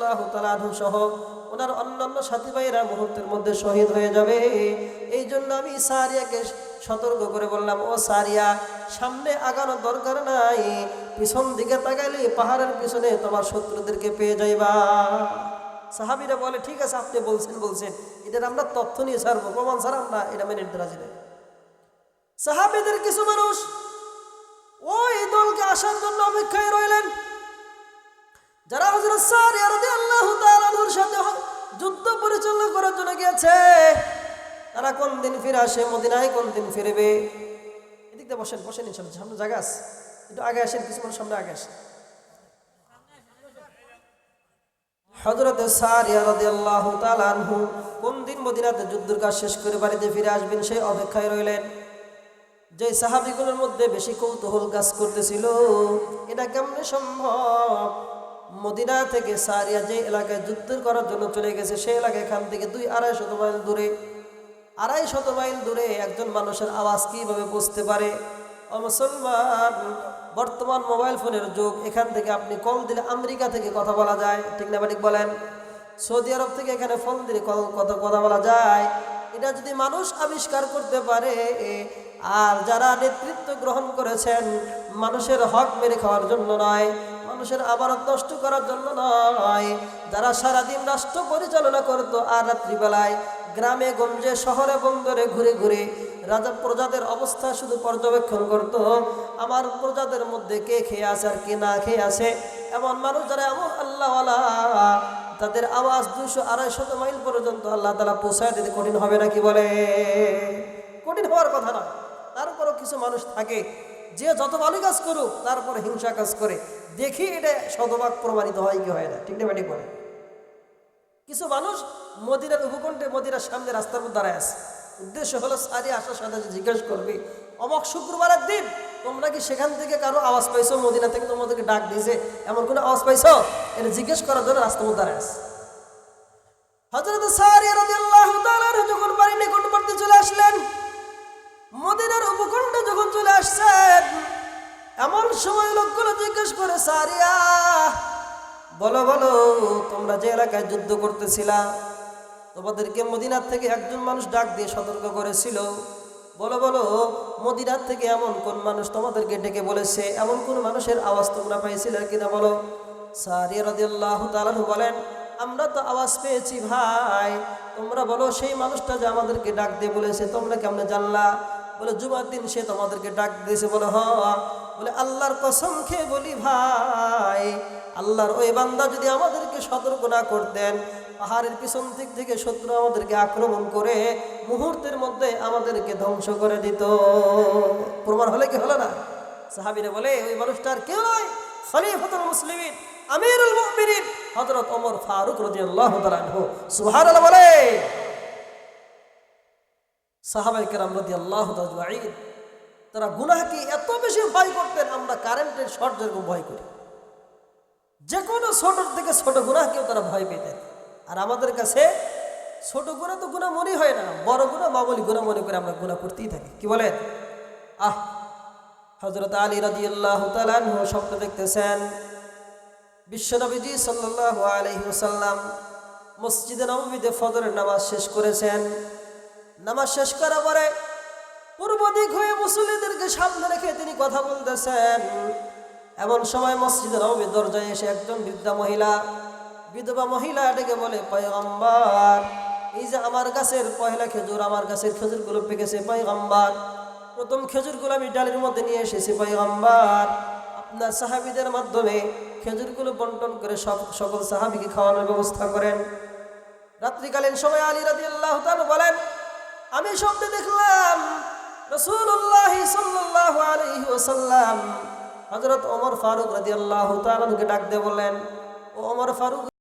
রাদিয়াল্লাহু তাআলা আনহু সহ ওনার অন্যান্য সাথী ভাইরা মুহূর্তের মধ্যে শহীদ হয়ে যাবে। এই জন্য আমি সারিয়াকে সতর্ক করে বললাম, ও সারিয়া, সামনে আগানোর দরকার নাই, পিছন দিকে তাকাইলে পাহাড়ের পিছনে তোমার শত্রুদেরকে পেয়ে যাইবা। সাহাবীরা বলে, ঠিক আছে, আপনি বলছেন, এটার আমরা তথ্য নিয়ে ছাড়বো, প্রমাণ ছাড়া আমরা এটা মেনে নিতে রাজি নাই। সাহাবীদের কিছু মানুষ ওই দলকে আসার জন্য অপেক্ষায় রইলেন, যারা হযরত সারিয়া রাদিয়াল্লাহু তাআলা আনহুর সাথে যুদ্ধ পরিচালনা করার জন্য গিয়েছে। তারা কোন দিন ফিরে আসে, মদিনায় কোন দিন ফিরবে। এদিকে বসেন ইনশাআল্লাহ, সামনে জায়গা আছে, একটু আগে আসেন, কিছু মানুষ সামনে আগে আসেন। হযরত সারিয়া রাদিয়াল্লাহু তাআলা আনহু কোন দিন মদিনাতে যুদ্ধের কাজ শেষ করে বাড়িতে ফিরে আসবেন সেই অপেক্ষায় রইলেন। যে সাহাবীগুলোর মধ্যে বেশি কৌতূহল কাজ করতেছিল, এটা কেমনে সম্ভব, মদিনা থেকে সারিয়া যে এলাকায় যুদ্ধ করার জন্য চলে গেছে সেই এলাকা এখান থেকে 200-250 মাইল দূরে, 250 মাইল দূরে একজন মানুষের আওয়াজ কিভাবে বুঝতে পারে? ও মুসলমান, বর্তমান মোবাইল ফোনের যুগ, এখান থেকে আপনি কল দিলে আমেরিকা থেকে কথা বলা যায়, ঠিক না ঠিক বলেন? সৌদি আরব থেকে এখানে ফোন দিলে কথা বলা যায়। এটা যদি মানুষ আবিষ্কার করতে পারে, আর যারা নেতৃত্ব গ্রহণ করেছেন মানুষের হক মেরে খাওয়ার জন্য নয়, মানুষের আমানত নষ্ট করার জন্য নয়, যারা সারাদিন রাষ্ট্র পরিচালনা করত আর রাত্রিবেলায় গ্রামে গঞ্জে শহরে বন্দরে ঘুরে ঘুরে রাজা প্রজাদের অবস্থা শুধু পর্যবেক্ষণ করত, আমার প্রজাদের মধ্যে কে খেয়ে আছে আর কে না খেয়ে আছে, এমন মানুষ যারা এমন আল্লাহওয়ালা, তাদের আওয়াজ 200-250 মাইল পর্যন্ত আল্লাহ তাআলা পৌঁছায় দিতে কঠিন হবে নাকি? বলে কঠিন হওয়ার কথা না। তারপরও কিছু মানুষ থাকে যে যত ভালো কাজ করুক তারপরে হিংসা কাজ করে, দেখি এটা শতভাগ প্রমাণিত হয় কি হয় না, ঠিক না ঠিক বলে? কিছু মানুষ মদিনার উপকণ্ঠে, মদিনার সামনে রাস্তার মধ্যে দাঁড়ায় আছে, উদ্দেশ্য হলো সারিয়া আসার সাথে জিজ্ঞেস করবে, অমক শুক্রবারের দিন তোমরা কি সেখান থেকে কারো আওয়াজ পাইছো? মদিনা থেকে তোমাদেরকে ডাক দিয়েছে, এমন কোনো আওয়াজ পাইছো? এটা জিজ্ঞেস করার জন্য রাস্তার মধ্যে দাঁড়ায় আছে। হযরত সারিয়া রাদিয়াল্লাহু তাআলা যখন বাড়ি নিকটবর্তী চলে আসলেন, মদিনার উপকণ্ঠে যখন চলে আসছেন, এমন সময় লোকগুলো জিজ্ঞেস করে, সারিয়া বলো তোমরা যে এলাকায় যুদ্ধ করতেছিলা, তোমাদেরকে মদিনার থেকে একজন মানুষ ডাক দিয়ে সতর্ক করেছিল, বলো মদিনার থেকে এমন কোন মানুষ তোমাদেরকে ডেকে বলেছে, এমন কোন মানুষের আওয়াজ তোমরা পাইছিলে কিনা বলো। সারিয়া রাদিয়াল্লাহু তাআলা বলেন, আমরা তো আওয়াজ পেয়েছি ভাই, তোমরা বলো সেই মানুষটা যে আমাদেরকে ডাক দিয়ে বলেছে তোমরা কেমনে জানলা? বলে জুমার দিন সে তোমাদেরকে ডাক দিয়েছে। বলে হ্যাঁ। বলে আল্লাহর কসম খেয়ে বলি ভাই, আল্লাহর ওই বান্দা যদি আমাদেরকে সতর্ক না করতেন, পাহাড়ের পিছন দিক থেকে শত্রু আমাদেরকে আক্রমণ করে মুহূর্তের মধ্যে আমাদেরকে ধ্বংস করে দিত। প্রমাণ হলে কি হলো না? সাহাবীরা বলে, ওই মানুষটার কেউ নয়, খলিফাতুল মুসলিমিন, আমিরুল মুমিনিন হযরত ওমর ফারুক রাদিয়াল্লাহু তাআলা আনহু। সুবহানাল্লাহ বলে। সাহাবায়ে কেরাম রাদিয়াল্লাহু তাআলা আজমাইন, তারা গুনাহকে এত বেশি ভয় করতেন, আমরা কারেন্টের শর্ট যেরকম ভয় করি, যে কোনো ছোট থেকে ছোট গুনাহকেও তারা ভয় পেতেন। আর আমাদের কাছে ছোট গুনাহ তো গুনাহ মনে হয় না, বড় গুনাহ মামুলি গুনাহ মনে করে আমরা গুনাহ করতেই থাকি। কি বলেন? হযরত আলী রাদিয়াল্লাহু তাআলা আনহু স্বপ্ন দেখতেছেন, বিশ্বনবীজি সাল্লাল্লাহু আলাইহি ওয়াসাল্লাম মসজিদে নববীতে ফজরের নামাজ শেষ করেছেন। নামাজ শেষ করার পরে পূর্ব দিক হয়ে মুসল্লিদেরকে সামনে রেখে তিনি কথা বলতেছেন। এমন সময় মসজিদে নববীর দরজায় এসে একজন বিধবা মহিলা ডেকে বলে, পয়গম্বর, এই যে আমার গাছের পয়লা খেজুর, আমার গাছের খেজুরগুলো পেকেছে পয়গম্বর, প্রথম খেজুরগুলো আমি ডালের মধ্যে নিয়ে এসেছি পয়গম্বর, আপনার সাহাবীদের মাধ্যমে খেজুরগুলো বন্টন করে সকল সাহাবীকে খাওয়ানোর ব্যবস্থা করেন। রাত্রিকালীন সময় আলী রাদিয়াল্লাহু তাআলা বলেন, আমি স্বপ্নে দেখলাম রাসূলুল্লাহ সাল্লাল্লাহু আলাইহি ওয়াসাল্লাম হযরত ওমর ফারুক রাদিয়াল্লাহু তাআলাকে ডাক দিয়ে বললেন, ও ওমর ফারুক,